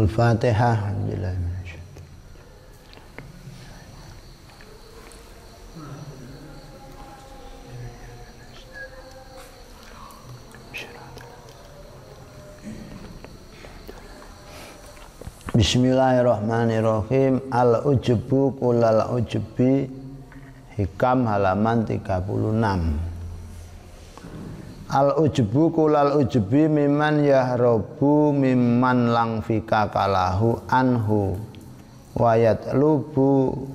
Al-Fatihah. Bismillahirrahmanirrahim. Al-Ujbu kulal ujbi. Hikam halaman 36. Al-ujbu kulal ujbi miman yahrobu mimman lang fika kalahu anhu wa yatlubu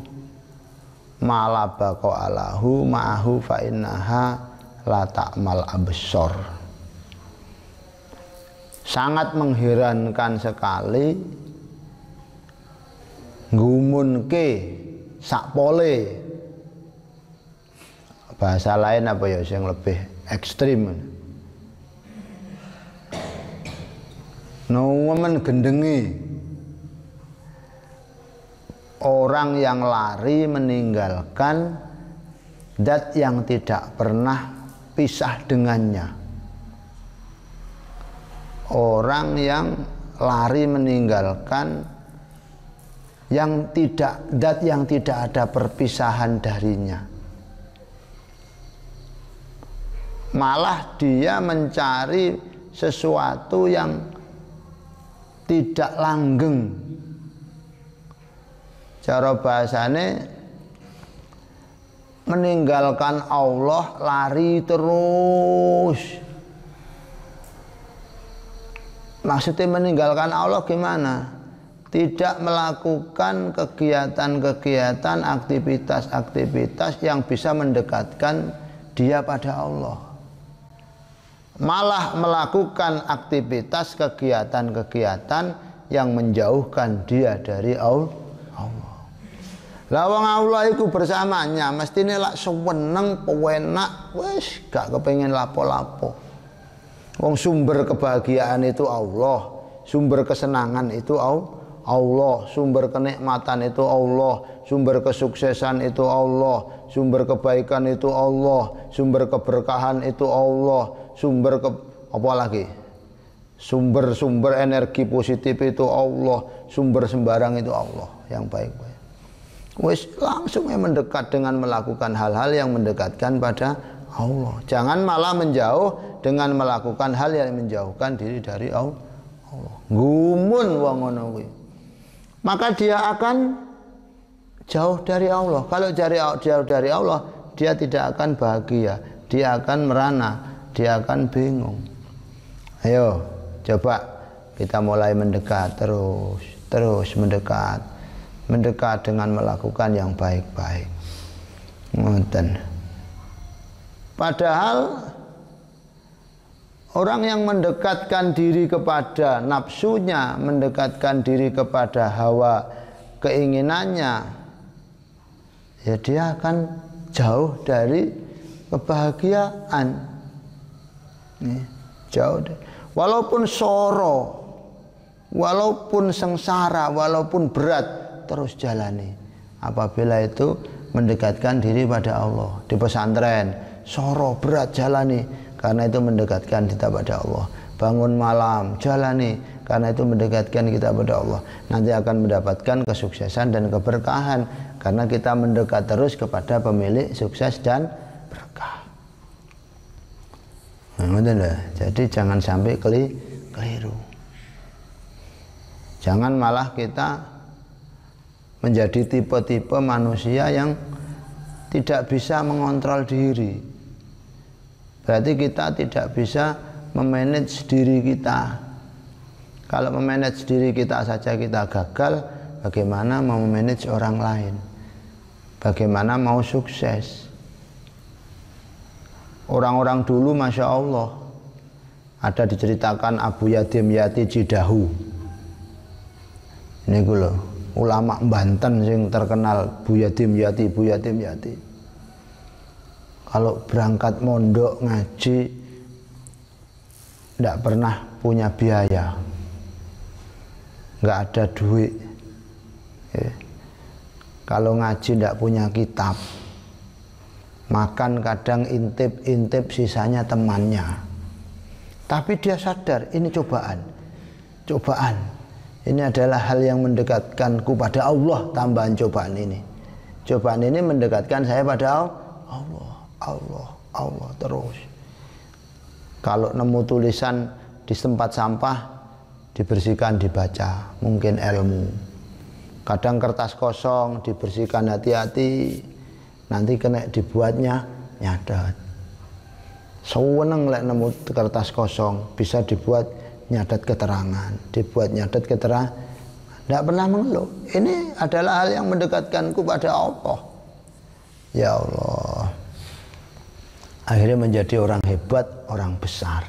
malabako alahu ma'ahu fa innaha la ta'mal absor. Sangat mengherankan sekali ngumunke sakpole, bahasa lain apa ya yang lebih ekstrim, nemen gendengi orang yang lari meninggalkan zat yang tidak pernah pisah dengannya. Orang yang lari meninggalkan zat yang tidak ada perpisahan darinya, malah dia mencari sesuatu yang tidak langgeng. Cara bahasane meninggalkan Allah, lari terus. Maksudnya meninggalkan Allah gimana? Tidak melakukan kegiatan-kegiatan, aktivitas-aktivitas yang bisa mendekatkan dia pada Allah. Malah melakukan aktivitas, kegiatan-kegiatan yang menjauhkan dia dari Allah. Lawang Allah itu bersamanya, mestinya lak seweneng, pewenak, wes gak kepengen lapo-lapo. Wong sumber kebahagiaan itu Allah, sumber kesenangan itu Allah, sumber kenikmatan itu Allah, sumber kesuksesan itu Allah, sumber kebaikan itu Allah, sumber keberkahan itu Allah, sumber energi positif itu Allah, sumber sembarang itu Allah yang baik-baik. Wis langsung mendekat dengan melakukan hal-hal yang mendekatkan pada Allah. Jangan malah menjauh dengan melakukan hal yang menjauhkan diri dari Allah. Gumun wong ngono kuwi, maka dia akan jauh dari Allah. Kalau jauh dari Allah, dia tidak akan bahagia, dia akan merana, dia akan bingung. Ayo coba kita mulai mendekat, terus mendekat dengan melakukan yang baik-baik. Ngoten. Padahal orang yang mendekatkan diri kepada nafsunya, mendekatkan diri kepada hawa keinginannya, ya dia akan jauh dari kebahagiaan. Jauh dari, walaupun soro, walaupun sengsara, walaupun berat, terus jalani. Apabila itu mendekatkan diri pada Allah. Di pesantren soro berat jalani, karena itu mendekatkan kita pada Allah. Bangun malam jalani, karena itu mendekatkan kita pada Allah. Nanti akan mendapatkan kesuksesan dan keberkahan, karena kita mendekat terus kepada pemilik sukses dan berkah. Jadi jangan sampai keliru. Jangan malah kita menjadi tipe-tipe manusia yang tidak bisa mengontrol diri. Berarti kita tidak bisa memanage diri kita. Kalau memanage diri kita saja kita gagal, bagaimana mau memanage orang lain? Bagaimana mau sukses? Orang-orang dulu Masya Allah, ada diceritakan Abu Yatim Yati Cidahu. Ini loh, ulama Banten yang terkenal Bu Yatim Yati. Kalau berangkat mondok ngaji tidak pernah punya biaya, nggak ada duit. Kalau ngaji tidak punya kitab, makan kadang intip sisanya temannya. Tapi dia sadar ini cobaan. Ini adalah hal yang mendekatkanku pada Allah. Tambahan cobaan ini. Cobaan ini mendekatkan saya pada Allah terus. Kalau nemu tulisan di tempat sampah, dibersihkan, dibaca, mungkin ilmu. Kadang kertas kosong dibersihkan, hati-hati, nanti kena dibuatnya nyadat. Seneng lek nemu kertas kosong, bisa dibuat nyadat keterangan, dibuat nyadat keterangan. Tidak pernah mengeluh. Ini adalah hal yang mendekatkanku pada Allah. Ya Allah. Akhirnya menjadi orang hebat, orang besar.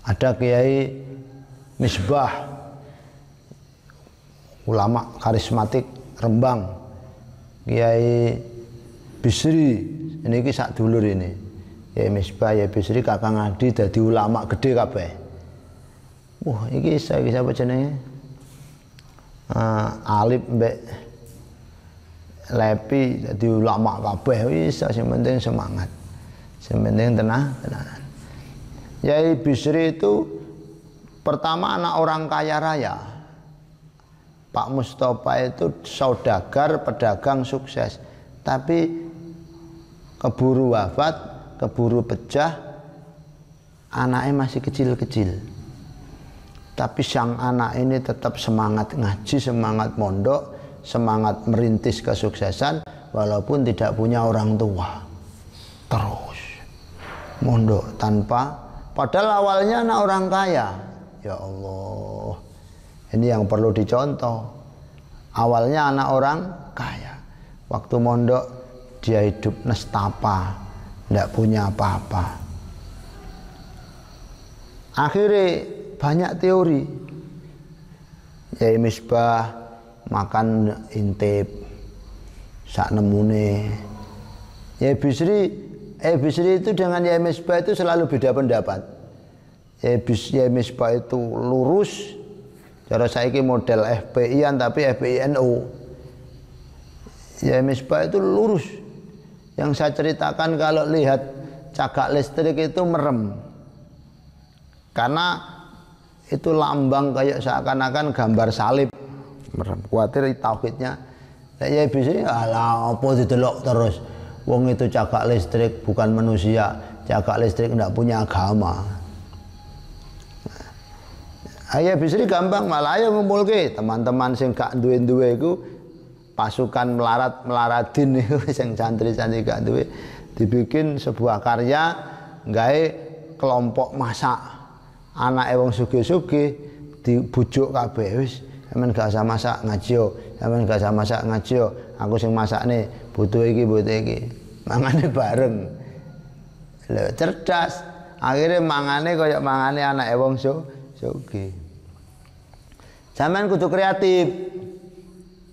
Ada Kiai Misbah, ulama karismatik Rembang. Kiai Bisri, ini sak dulur ini. Kiai Misbah, Kiai Bisri, Kakang Adi dadi ulama gede kabeh. Wah, iki siapa jenenge? Alip mbek Lepi dadi ulama kabeh wis, sing penting semangat. Sing penting tenanan. Kiai Bisri itu pertama anak orang kaya raya. Pak Mustafa itu saudagar, pedagang sukses. Tapi keburu wafat, keburu pecah, anaknya masih kecil-kecil. Tapi sang anak ini tetap semangat ngaji, semangat mondok, semangat merintis kesuksesan walaupun tidak punya orang tua. Terus mondok tanpa, padahal awalnya anak orang kaya. Ya Allah, ini yang perlu dicontoh. Awalnya anak orang kaya, waktu mondok dia hidup nestapa, tidak punya apa-apa. Akhirnya banyak teori. Kiai Misbah makan intip sak nemune. Kiai Bisri itu dengan Kiai Misbah itu selalu beda pendapat. Kiai Misbah itu lurus, cara saiki model FPI-an tapi FPI NU. Kiai Misbah itu lurus. Yang saya ceritakan kalau lihat cagak listrik itu merem. Karena itu lambang kayak seakan-akan gambar salib. Merem. Kuatir tauhidnya. Ya bisa alah apa didelok terus. Wong itu cagak listrik bukan manusia. Cagak listrik tidak punya agama. Ayah Bisri gampang, malah ayo ngumpulke teman-teman sing gak duwe-duwe iku pasukan melaradin niku sing santri-santri gak duwe, dibikin sebuah karya gawe kelompok masak. Anak wong sugih-sugih dibujuk kabeh wis sampean gak usah masak ngaji yo, sampean gak usah masak ngaji yo, aku sing masakne butuh iki mangane bareng. Lho cerdas, akhirnya mangane kaya mangane anak wong sugih. Sampean kudu kreatif.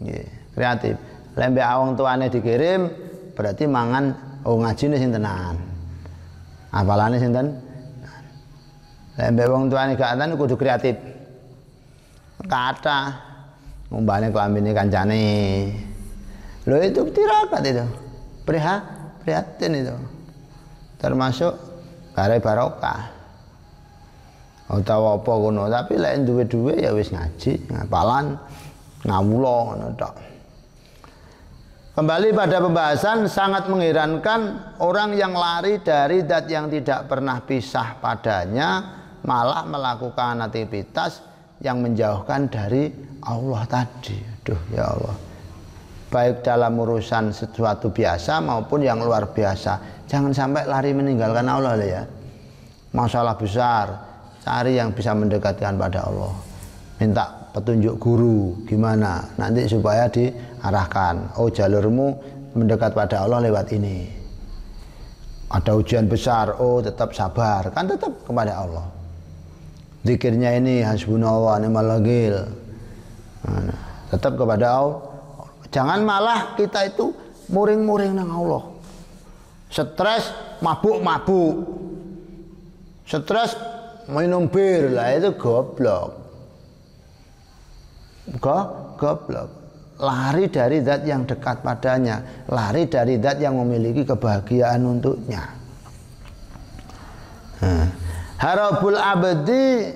Nggih, kreatif. Lembe awong tuane dikirim berarti mangan ngajine sing tenan. Apalane sinten? Lembe wong tuane gak tenan kudu kreatif. Kata ngumbane kelambine kancane. Lho itu tirakat itu. Prihatin itu. Termasuk bare barokah. Utawa apa ngono, tapi lek duwe-duwe ya wis ngaji, ngapalan, ngawula ngono tok. Kembali pada pembahasan, sangat mengherankan orang yang lari dari zat yang tidak pernah pisah padanya malah melakukan aktivitas yang menjauhkan dari Allah tadi. Aduh ya Allah. Baik dalam urusan sesuatu biasa maupun yang luar biasa. Jangan sampai lari meninggalkan Allah ya. Masalah besar, cari yang bisa mendekatkan pada Allah. Minta petunjuk guru gimana nanti supaya diarahkan. Oh jalurmu mendekat pada Allah lewat ini. Ada ujian besar, oh tetap sabar, kan tetap kepada Allah. Zikirnya ini hasbunallah wa ni'mal wakil. Tetap kepada Allah. Jangan malah kita itu muring-muring nang Allah. Stres, mabuk-mabuk. Stres minum bir lah itu goblok. Goblok. Lari dari zat yang dekat padanya, lari dari zat yang memiliki kebahagiaan untuknya. Harabul abdi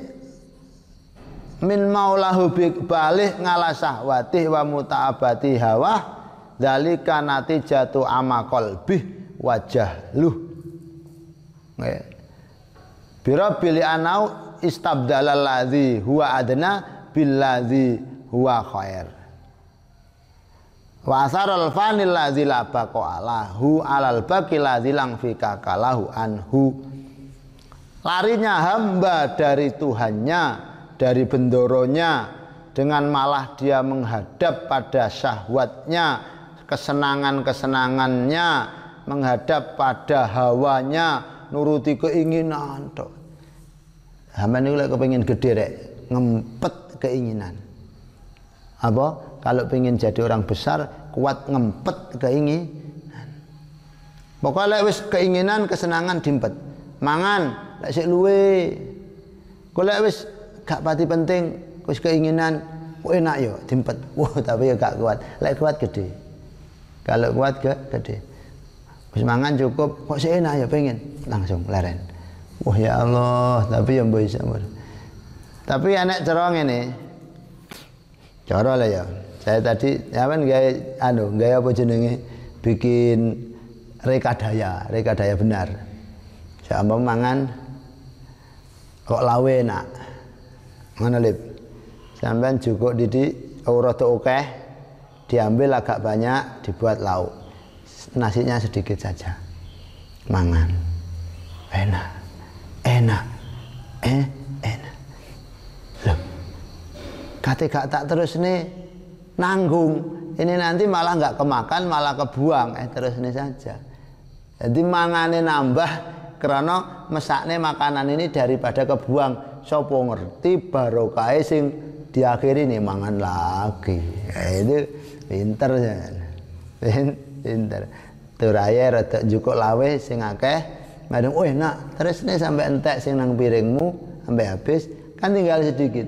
min maulahu balik ngalah syahwatih wa muta'abati hawa dzalika natijatu ama qalbih wajah luh birabbil anau istabdalal ladzi huwa adna bil ladzi huwa khair wa asaral fanil ladzi la baqalahu alal baqil ladzi lang fika kalahu anhu. Larinya hamba dari Tuhannya, dari bendoronya, dengan malah dia menghadap pada syahwatnya, kesenangan-kesenangannya, menghadap pada hawanya, nuruti keinginan. Hamba ini kalau pengen gede rek, ngempet keinginan. Apa? Kalau pengen jadi orang besar, kuat ngempet keinginan. Pokoknya wis keinginan, kesenangan dimpet. Mangan lek sik luwe. Kok lek wis gak pati penting, wis keinginan, kok enak yo dimpet. Wah, tapi ya gak kuat. Lek kuat gede. Kalau kuat gede. Wis mangan cukup, kok sik enak ya pengen, langsung leren. Wah ya Allah, tapi yang bisa. Tapi anak cara ngene. Cara lah ya. Saya tadi sampean gawe apa jenenge bikin rekadaya benar. Saya mau mangan kok lawe nak. Ngono lip. Sampean cukup didik ora akeh, diambil agak banyak, dibuat lauk. Nasinya sedikit saja. Mangan. Enak. Enak. Loh. Kate gak tak terus nih nanggung. Ini nanti malah nggak kemakan, malah kebuang. Terus ini saja. Jadi mangane nambah karena mesakne makanan ini daripada kebuang. Sopo ngerti barokahe sing diakhiri nih mangan lagi. Itu pinter ya. Pinter. Turaya rada cukup lawe sing akeh. Madeng enak. Terus nih sampai entek sing nang piringmu sampai habis kan tinggal sedikit.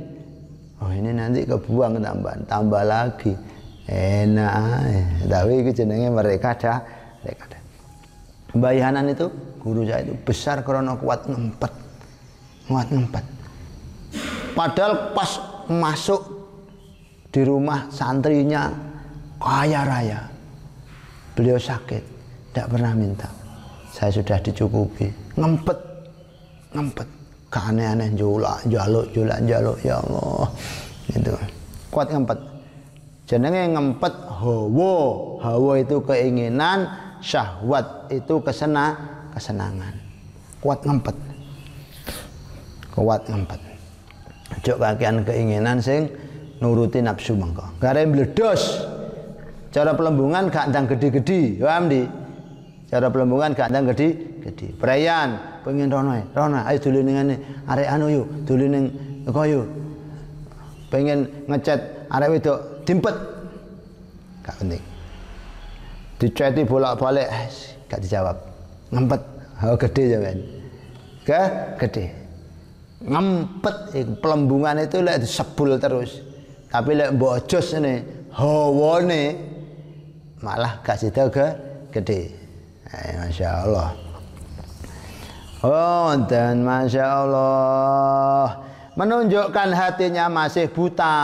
Oh ini nanti kebuang tambah lagi. Enak. Tapi itu jenenge mereka dah. Mbah Hanan itu guru saya itu besar karena kuat ngempet. Padahal pas masuk di rumah santrinya kaya raya, beliau sakit, tidak pernah minta. Saya sudah dicukupi, ngempet, aneh-aneh jaluk, ya Allah, itu kuat ngempet. Jenenge ngempet hawa itu keinginan, syahwat itu kesenangan. Kuat ngempet. Ojo kakean keinginan sing nuruti nafsu mengko. Gare mledos. Cara pelembungan gak ndang gede-gede, paham di? Cara pelembungan gak ndang gede-gede. Prayan pengen rono ayo dolen ning ngene. Arek anu yo, dolen ning koyo. Pengen ngecat arek wedok dimpet. Gak penting. Diceti bolak-balik gak dijawab. Ngempet. Oh gede sampean. Gede. Ngempet pelembungan itu lek disebul terus. Tapi lek mbok jos ngene, hawane malah gak sida gede. Masya Allah. Oh, dan Masya Allah menunjukkan hatinya masih buta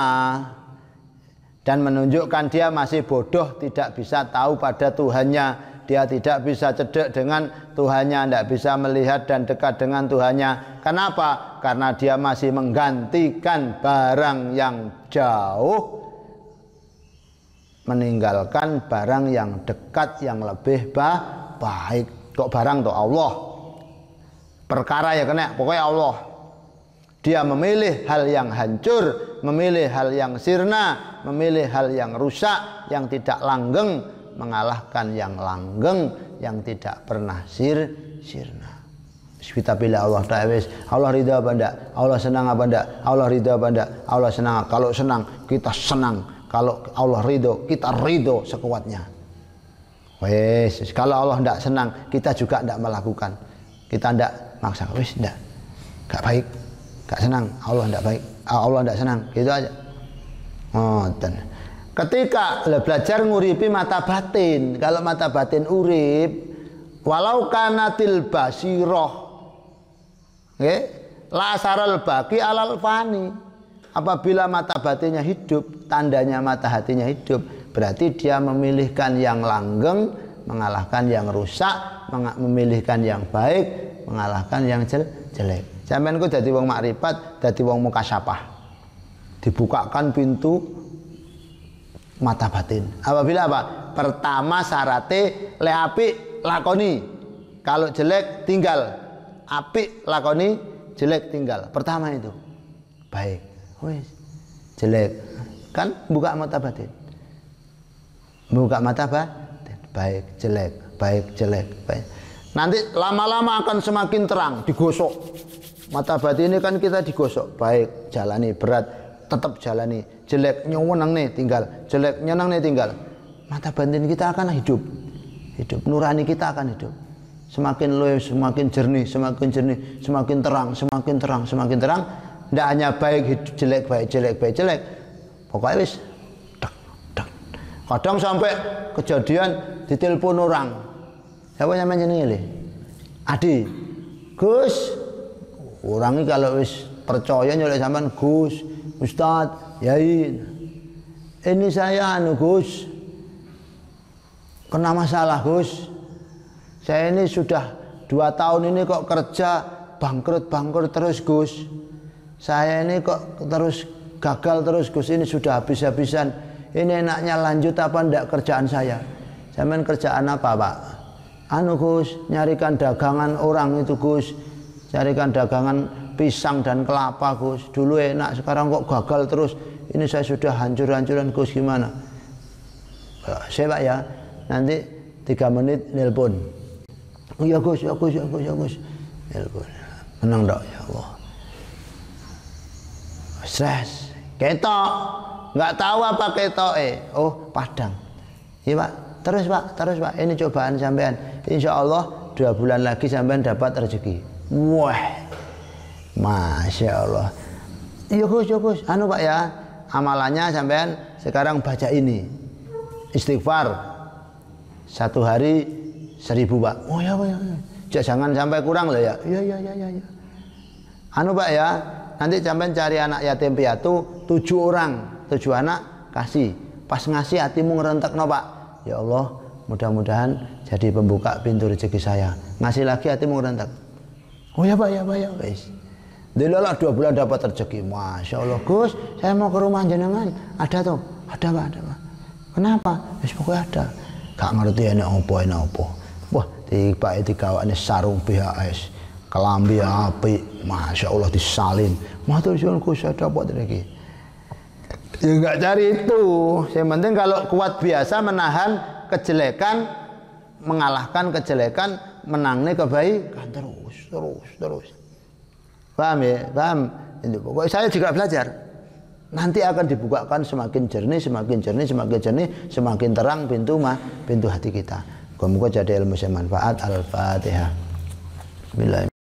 dan menunjukkan dia masih bodoh, tidak bisa tahu pada Tuhannya. Dia tidak bisa cedek dengan Tuhannya, tidak bisa melihat dan dekat dengan Tuhannya. Kenapa? Karena dia masih menggantikan barang yang jauh, meninggalkan barang yang dekat, yang lebih baik. Kok barang tuh Allah? Perkara ya kena, pokoknya Allah. Dia memilih hal yang hancur, memilih hal yang sirna, memilih hal yang rusak, yang tidak langgeng, mengalahkan yang langgeng, yang tidak pernah sirna. Kita pilih Allah Ta'ala. Allah ridha apa enggak? Allah senang apa enggak? Allah ridha apa enggak? Allah senang. Kalau senang kita senang. Kalau Allah ridho kita ridho sekuatnya. Wes, kalau Allah enggak senang kita juga enggak melakukan. Kita enggak maksa. Wes enggak. Enggak baik. Enggak senang. Allah enggak baik. Allah enggak senang. Gitu aja. Ngoten. Ketika belajar nguripi mata batin, kalau mata batin urip, walau kanatil basiroh, la saral baki alal fani. Apabila mata batinnya hidup, tandanya mata hatinya hidup, berarti dia memilihkan yang langgeng, mengalahkan yang rusak, memilihkan yang baik, mengalahkan yang jelek. Sampeyan ku dadi wong makrifat, dadi wong mukasyafah. Dibukakan pintu mata batin. Apabila apa? Pertama syaratnya le apik lakoni. Kalau jelek tinggal. Apik lakoni, jelek tinggal. Pertama itu. Baik. Wis. Jelek. Kan buka mata batin. Buka mata batin. Baik, jelek, baik, jelek, baik. Nanti lama-lama akan semakin terang, digosok. Mata batin ini kan kita digosok. Baik, jalani, berat, tetap jalani. Jelek, nyeneng nih tinggal. Jelek, nyeneng nih tinggal. Mata batin kita akan hidup. Hidup, nurani kita akan hidup. Semakin loyo, semakin jernih, semakin jernih, semakin terang, semakin terang, semakin terang. Tidak hanya baik, hidup, jelek, baik, jelek, baik, jelek. Pokoknya wis dak, dak. Kadang sampai kejadian ditelepon orang. Siapa yang jenenge? Adi. Gus. Orang ini kalau wis percaya nyolek sampean Gus, Ustaz, Yai. Ini saya Gus. Kena masalah Gus. Saya ini sudah 2 tahun ini kok kerja bangkrut terus Gus. Saya ini kok terus gagal terus Gus. Ini sudah habis-habisan. Ini enaknya lanjut apa ndak kerjaan saya? Sampean kerjaan apa Pak? Gus, nyarikan dagangan orang itu Gus. Carikan dagangan pisang dan kelapa Gus. Dulu enak, sekarang kok gagal terus. Ini saya sudah hancur-hancuran Gus, gimana? Saya Pak ya, nanti 3 menit nelpon. Oh ya Gus, ya Gus, ya Gus, ya Gus. Nelpon. Menang dok ya Allah. Stres, ketok, nggak tahu apa ketok oh Padang. Iya Pak, terus Pak. Ini cobaan sampean. Insya Allah 2 bulan lagi sampean dapat rezeki. Wah, masya Allah. Iya Gus, Pak ya. Amalannya sampean sekarang baca ini. Istighfar 1 hari 1000 Pak. Oh ya Pak ya. Jangan sampai kurang loh ya. Iya. Pak ya. Nanti sampean cari anak yatim piatu 7 orang, 7 anak kasih. Pas ngasih hatimu ngerentek no Pak. Ya Allah, mudah-mudahan jadi pembuka pintu rezeki saya. Ngasih lagi hatimu ngerentek. Oh ya Pak ya. Wis. Delala 2 bulan dapat rezeki. Masya Allah Gus, saya mau ke rumah jenengan. Ada tuh. Ada Pak. Kenapa? Wis pokoknya ada. Gak ngerti enak apa. Wah, tiba dikawakne sarung BHS. Kelambi api, masya Allah disalin. Matur suwun Gus saya dapat rezeki. Ya nggak cari itu. Yang penting kalau kuat biasa menahan kejelekan, mengalahkan kejelekan, menangnya kebaikan terus. Paham ya? Paham? Pokoknya saya juga belajar. Nanti akan dibukakan semakin jernih, semakin terang pintu hati kita. Semoga jadi ilmu yang manfaat. Al-Fatihah. Bismillahirrahmanirrahim.